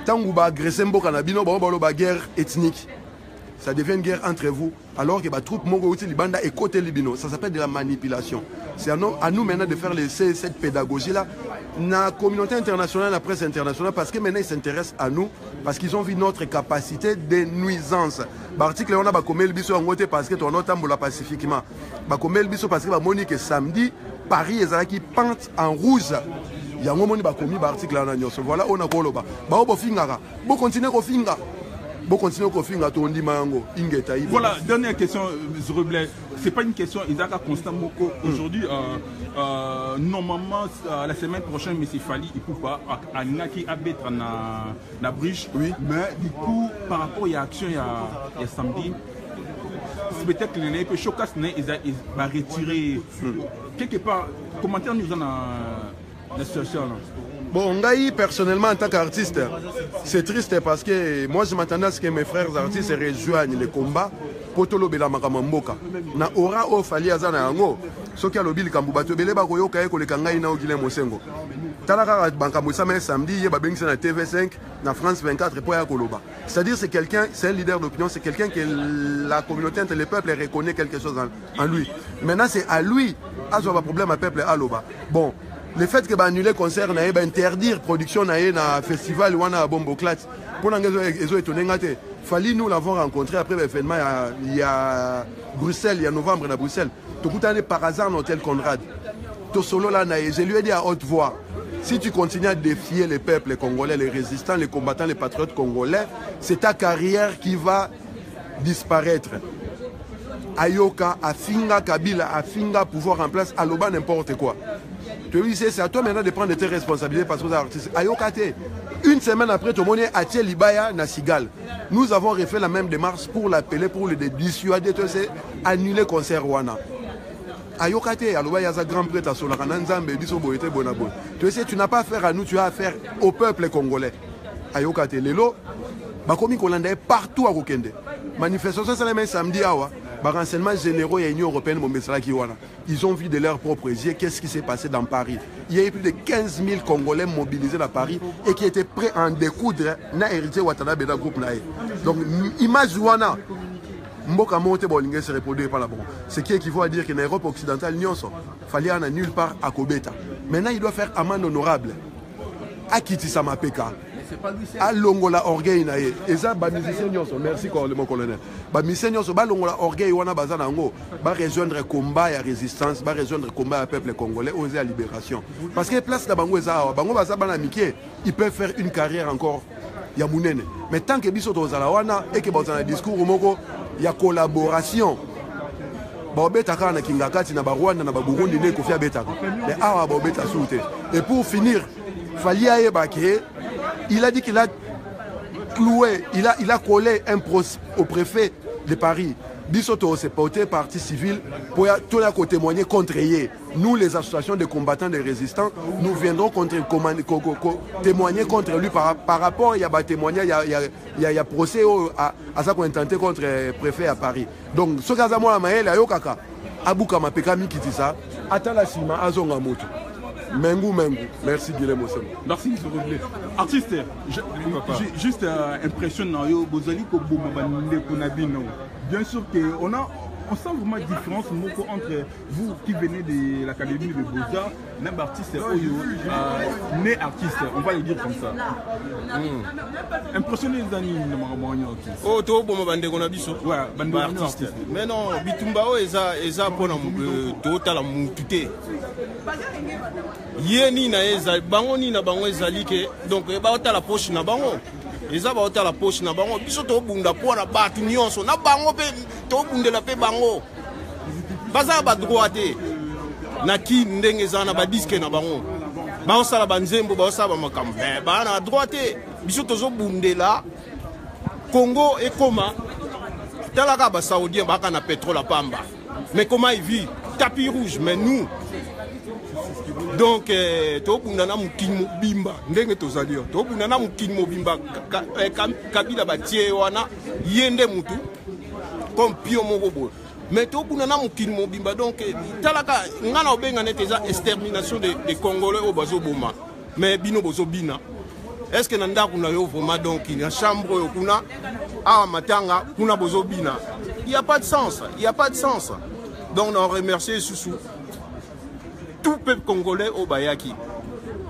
[SPEAKER 12] Tant que vous agressez Mboka Nabino, vous avez une guerre ethnique. Ça devient une guerre entre vous, alors que les troupes Mongo Libanda et côté Libino. Ça s'appelle de la manipulation. C'est à nous maintenant de faire cette pédagogie-là. La communauté internationale, la presse internationale, parce que maintenant ils s'intéressent à nous, parce qu'ils ont vu notre capacité de nuisance. L'article, on a commis le biso en côté parce que on a tambola pacifiquement. Commis le biso parce que Monique samedi, Paris est qui pente en rouge. Il y a un moment où on a commis l'article là. Voilà, on a koloba. Bo fingara. Bo continuer ko finga.
[SPEAKER 3] Voilà, dernière question, Zoroblé. Ce n'est pas une question, Isaka Constant Moko. Aujourd'hui, normalement, la semaine prochaine, M. Fali, il ne peut pas, qui habite la Briche. Oui. Mais du coup, par rapport à l'action, il y a samedi, c'est peut-être que les Chokas, il va retirer. Quelque part, commentaire nous en la situation là.
[SPEAKER 12] Bon, Ngaï, personnellement, en tant qu'artiste, c'est triste parce que moi, je m'attendais à ce que mes frères artistes rejoignent le combat pour tout le Makamamboka. Na aura au Fali Azana Ango, ce qui a le bil Kambubato, Beleba Koyoka, le Kangaï na Ogile Mosengo. Talaka Bankamoussame samedi, il y a na TV5, na France 24, pour Yakoloba. C'est-à-dire, c'est quelqu'un, c'est un leader d'opinion, c'est quelqu'un que la communauté entre les peuples reconnaît quelque chose en lui. Maintenant, c'est à lui, à ce problème à peuple Aloba. Bon. Le fait que annuler le concert, interdire la production dans le festival ou dans Bombo Clat, pour Fali, nous l'avons rencontré après l'événement il y a Bruxelles, il y a novembre à Bruxelles. Tout par hasard dans l'hôtel Conrad. Je lui ai dit à haute voix, si tu continues à défier les peuples congolais, les résistants, les combattants, les patriotes congolais, c'est ta carrière qui va disparaître. Ayoka, Afinga, Kabila, Afinga, pouvoir en place, Aloba, n'importe quoi. C'est à toi maintenant de prendre tes responsabilités parce que vous êtes artiste. Ayokate, une semaine après, tout le monde est à Libaya, Nasigal. Nous avons refait la même démarche pour l'appeler, pour le dissuader, c'est annuler le concert Wana. Ayokate, alors il y a un grand prêtre à Solakana, Nzambe, Bisoboete, Bonabo. Tu sais, tu n'as pas affaire à nous, tu as affaire au peuple congolais. Ayokate, Lelo, Bakomi Kolanda est partout à Rokende. Manifestation, c'est le même samedi, renseignements généraux et l'Union européenne, ils ont vu de leurs propres yeux qu'est-ce qui s'est passé dans Paris. Il y a eu plus de 15 000 Congolais mobilisés dans Paris et qui étaient prêts à en découdre na héritier Watanabe dans le groupe. Donc, image Wana, Mboka Monte Bolingue se reproduit par la bon. Ce qui équivaut à dire qu'en Europe occidentale, il fallait en nulle part à Kobeta. Maintenant, il doit faire amende honorable. À Kiti Samapeka. À Longola Orgueil nae. Et ça, bah musicien nyonso. Merci mon colonel. Bah musicien nyonso, bah Longola Orgueil wana bazana ngo. Bah rejoindre combat et résistance, bah rejoindre combat à peuple congolais, oser à libération. Parce que place la bango eza, bango baza bana miké, ils peuvent faire une carrière encore. Ya munene. Mais tant que biso tozala wana et que bazana discours moko, ya collaboration. Bah betaka na kingakati na ba Rwanda na ba Burundi ne kofia betaka. Mais awa ba beta soute. Et pour finir, Falia Ebake, il a dit qu'il a cloué, il a collé un procès au préfet de Paris. Bissoto s'est porté partie civile pour témoigner contre eux. Nous, les associations de combattants et résistants, nous viendrons témoigner contre lui par rapport, il y a témoignage, il y a procès à ça qu'on a tenté contre le préfet à Paris. Donc, ce cas-là, moi, il y a Kaka, Abouka Mapekami qui dit ça, attends la Sima, Azonga Moto. Mengu. Merci Guilherme Ossem.
[SPEAKER 3] Merci M. Roblé. Artiste, juste impressionnant, bien sûr on sent vraiment une différence entre vous qui venez de l'Académie de Beaux-Arts, même artiste, né artiste, on va le dire comme ça. Impressionné les amis,
[SPEAKER 13] oh, tu as bon artiste. Mais non, Bitumbao eza pour la moutute. Yeni na eza bango ni na bango ezali ke donc ba ota la poche na bango. Eza ba ota la poche na bango biso to bunda po na batu nyonso na bango pe to bundela pe bango. Baza ba droite na ki ndenge za na ba disque na bango. Ba osala banzembo ba osala makambo. Ba na droite biso to zo bundela Congo et Koma. Talaka ba saoudien ba kana pétrole à pamba. Mais comment il vit tapis rouge mais nous donc tokundana mukini mobimba ndenge tozali tokundana mukini mobimba kabila batie wana yende mutu comme pio moko mais tokundana mukini mobimba donc talaka ngana obenga nete za extermination des Congolais au bazoboma mais bino bozobina est-ce que nanda kuna yo vraiment donc na chambre yo kuna a matanga kuna bozobina il y a pas de sens donc on remercie Soussou tout peuple congolais au Bayaki.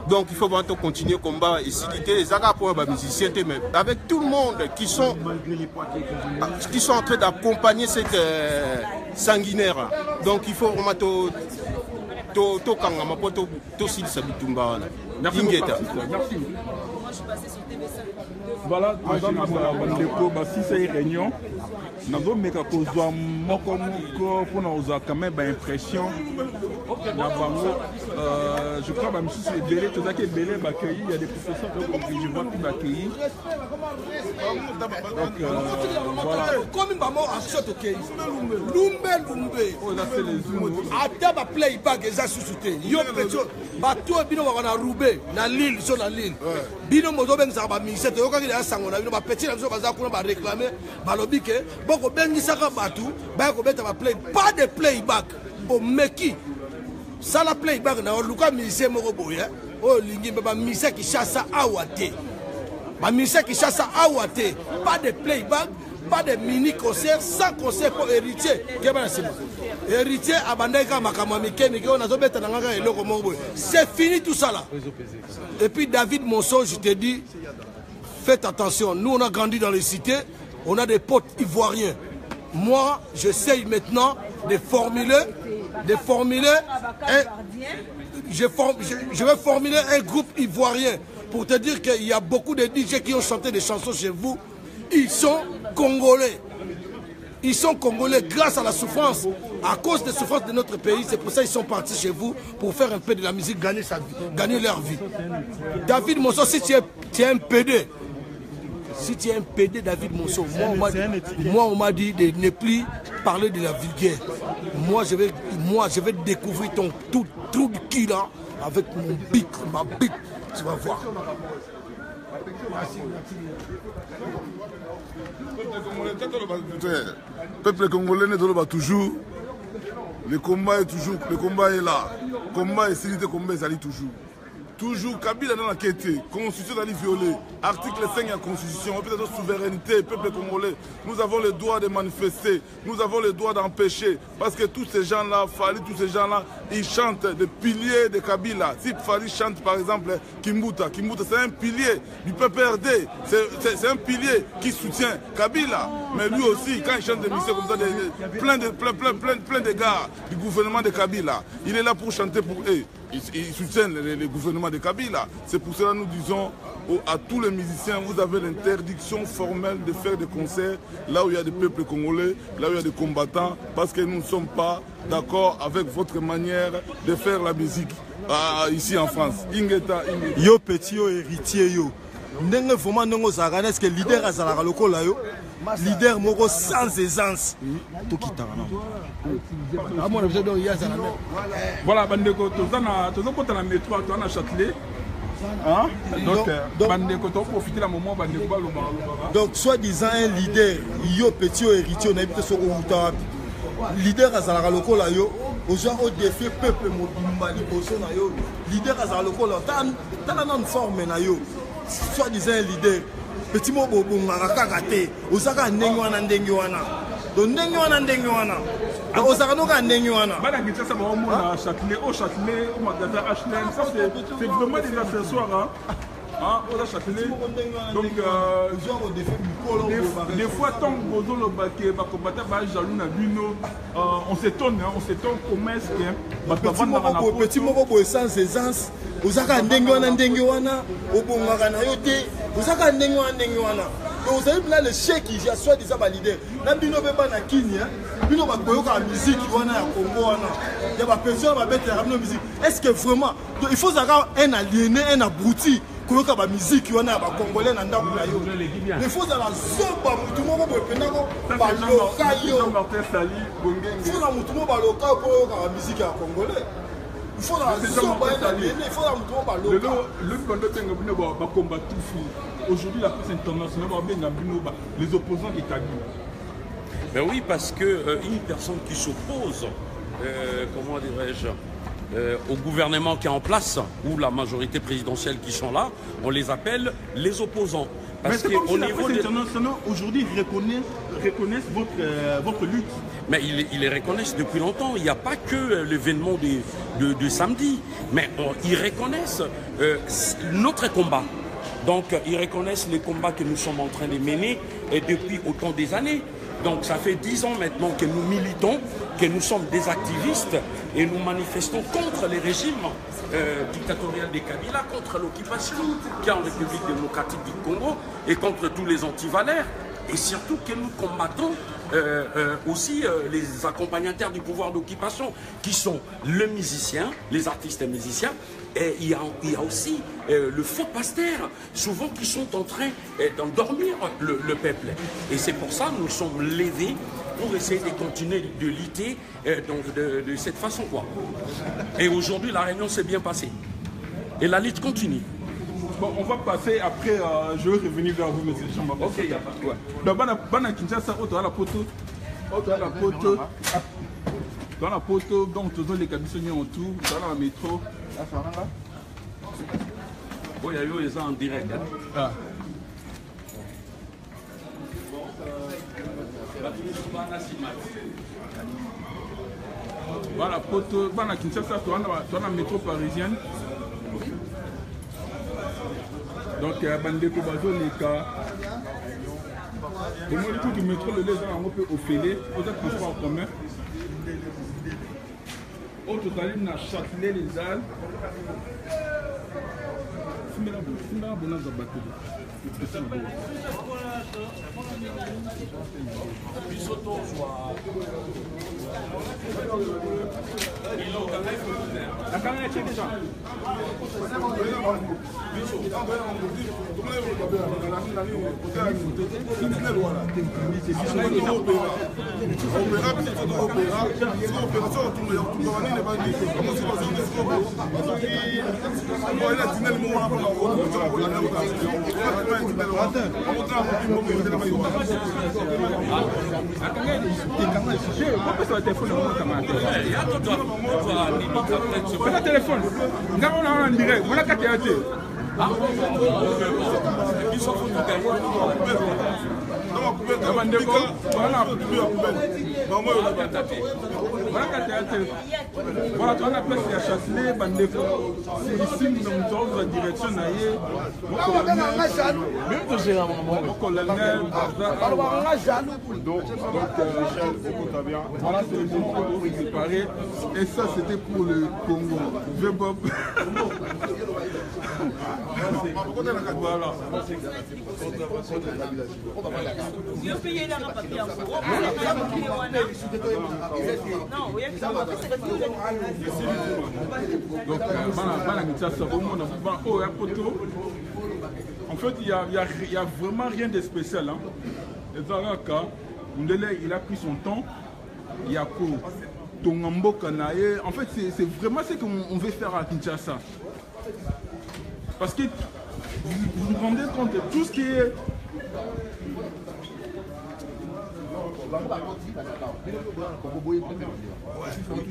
[SPEAKER 13] Donc il faut vraiment continuer le combat et citer les agas pour les musiciens, mais avec tout le monde qui sont en train d'accompagner cette sanguinaire. Donc il faut vraiment
[SPEAKER 3] merci. Voilà, si c'est une réunion, nous avons quand même une impression. Je crois que il y a des professeurs que je vois qui m'accueillent. Donc voilà.
[SPEAKER 7] Pas de playback. Bon, Meki, ça la playback, na luka musicien moko boya. Oh, lingi baba musicien qui chasse awate. Ba musicien qui chasse awate. Pas de playback, pas de mini concert, sans concert pour héritier. Héritier abandeka makama mikemi ki on a zobeta na ngaka eloko moko boya. C'est fini tout ça là. Et puis David Monson, je te dis, faites attention. Nous on a grandi dans les cités, on a des potes ivoiriens. Moi, j'essaye maintenant de formuler je vais formuler un groupe ivoirien pour te dire qu'il y a beaucoup de DJ qui ont chanté des chansons chez vous. Ils sont congolais. Ils sont congolais grâce à la souffrance, à cause des souffrances de notre pays. C'est pour ça qu'ils sont partis chez vous pour faire un peu de la musique, gagner leur vie. David Monson, si tu es un PD, si tu es un PD, David Monson, moi on m'a dit de ne plus parler de la vulgaire. Moi je vais découvrir ton tout trou de qui là avec mon bic, ma bic, tu vas voir.
[SPEAKER 10] Peuple congolais n'est toujours. Le combat est toujours, le combat est là. Le combat est silité, le combat est toujours. Toujours, Kabila dans la quête, constitution d'aller violer, article 5 de la constitution, peut-être souveraineté, peuple congolais, nous avons le droit de manifester, nous avons le droit d'empêcher, parce que tous ces gens-là, Fali, tous ces gens-là, ils chantent des piliers de Kabila. Si Fali chante par exemple Kimbuta, Kimbuta c'est un pilier du PPRD, c'est un pilier qui soutient Kabila, mais lui aussi, quand il chante des musiques comme ça, plein de gars du gouvernement de Kabila, il est là pour chanter pour eux. Ils soutiennent le gouvernement de Kabila. C'est pour cela que nous disons à tous les musiciens, vous avez l'interdiction formelle de faire des concerts là où il y a des peuples congolais, là où il y a des combattants, parce que nous ne sommes pas d'accord avec votre manière de faire la musique ici en France.
[SPEAKER 1] Yo petit, yo héritier, yo. Ndenge vraiment ndenge ozalaka est-ce que leader azalaka lokola yo leader moko sans aisance tokitaka na amona biso donc ya zala
[SPEAKER 3] voilà bandeko tozokota na métro toza na Châtelet donc bandeko toprofite la moment bandeko baloba
[SPEAKER 1] donc soi-disant un leader yo petit yo héritier on habite soko uta wapi leader azalaka lokola yo ozwa au défi peuple mobimba liboso na yo leader azalaka lokola tala na forme na yo soi-disant leader petit mot bobongaka kaka te ozaka ndenge wana donc ndenge wana ozaka noka ndenge wana
[SPEAKER 3] bana kitasa ba omona Châtelet au Châtelet au magasin H&M ça c'est vraiment des accessoires au Châtelet donc des fois tant bozo le baké ba combattre ba jaloux na bino on s'étonne comment est-ce que
[SPEAKER 1] petit moko bo sans aisance ozaka ndenge wana obongaka na yo te ozaka ndenge wana donc vous avez là le chèque qui a soit déjà validé na bino be bana kini bino ba koyoka musique wana ya Congo wana ya ba personne ba bête ya musique est-ce que vraiment il faut zaka un aliéné un abruti koyoka ba musique wana ya ba congolais na ndako na yo il faut zala zoba mutu moko bo penako ba loka yo faut na mutu moko ba loka koyoka ba musique ya congolais. Il faut la
[SPEAKER 3] le combat aujourd'hui la presse internationale les opposants qui Kabila.
[SPEAKER 4] Ben oui, parce que une personne qui s'oppose, comment dirais-je, au gouvernement qui est en place ou la majorité présidentielle qui sont là, on les appelle les opposants.
[SPEAKER 3] Parce qu'au niveau international aujourd'hui reconnaissent votre lutte.
[SPEAKER 4] Mais ils les reconnaissent depuis longtemps. Il n'y a pas que l'événement de samedi, mais ils reconnaissent notre combat. Donc ils reconnaissent les combats que nous sommes en train de mener depuis autant des années. Donc ça fait 10 ans maintenant que nous militons, que nous sommes des activistes et nous manifestons contre les régimes dictatoriaux de Kabila, contre l'occupation qu'il y a en République démocratique du Congo et contre tous les antivalaires. Et surtout que nous combattons aussi les accompagnateurs du pouvoir d'occupation qui sont le musicien, les artistes et musiciens. Et il y a aussi le faux pasteur, souvent qui sont en train d'endormir le peuple. Et c'est pour ça que nous sommes levés pour essayer de continuer de lutter de cette façon, quoi. Et aujourd'hui, la réunion s'est bien passée. Et la lutte continue.
[SPEAKER 3] Bon, on va passer après, je vais revenir vers vous, monsieur Chamba.
[SPEAKER 4] Ok, il n'y a pas de quoi.
[SPEAKER 3] Donc, Bana Kinshasa, on a la poteau. Dans la poteau, donc, tous les cabissonniers en tout, dans la métro.
[SPEAKER 4] Oh, il y a eu les gens en direct. Hein.
[SPEAKER 3] Voilà, poteau, Bana Kinshasa, dans la métro parisienne. Donc, Bandeko Bazo, les cas. Et moi, le coup du métro, le lait, on peut offrir, aux transports en commun. Au total, il y a Châtelet, les Halles. La caméra est déjà. Voilà le téléphone. Nous avons en direct. Voilà la théâtre. Voilà, tu as la place à Châtelet, Bandeko. C'est ici, nous sommes la direction. Voilà, c'est le moment pour préparer. Et ça, c'était pour le Congo. Je Bob. Voilà. Donc, en fait, il n'y a vraiment rien de spécial. Hein. Il a pris son temps. Il y a en fait, c'est vraiment ce qu'on veut faire à Kinshasa. Parce que vous vous rendez compte de tout ce qui est...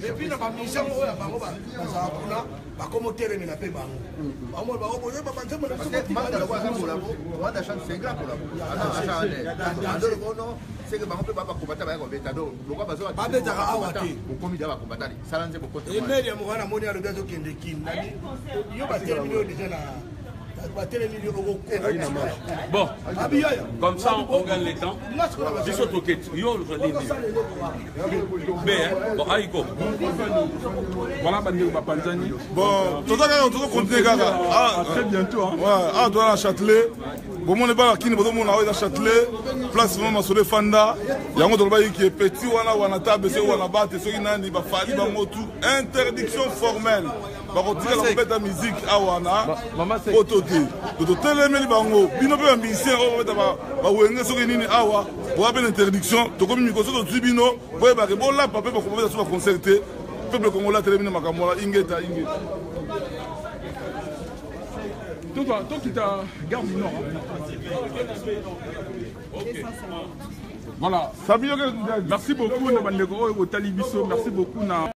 [SPEAKER 7] Et puis, la mission,
[SPEAKER 4] bon, comme ça on gagne le temps. Bon, Aïko.
[SPEAKER 3] Voilà, Panzani.
[SPEAKER 10] Bon, tout ça, on doit continuer, Gaga.
[SPEAKER 3] À très bientôt.
[SPEAKER 10] Ouais, on doit aller à Châtelet. Bon, on est pas là, qui n'est pas à Châtelet. Place vraiment sur le Fanda. Il y a un autre qui est petit, on a table, on a battu, on a fallu, interdiction formelle. bakotika la kopeta musique awana oto te totelemeli bango bino mpe bamisien oyo babeta bawenge soki nini awa boya mpe na interdiction tokomi mikolo soki tozwi bino boyebake bolapa mpe bakobeta so baconcert te peuple congolais atelemi na makambo wana ingeta ingeta
[SPEAKER 3] toi qui t'as garde du Nord.
[SPEAKER 4] Ok.
[SPEAKER 3] Voilà. Merci beaucoup, merci beaucoup.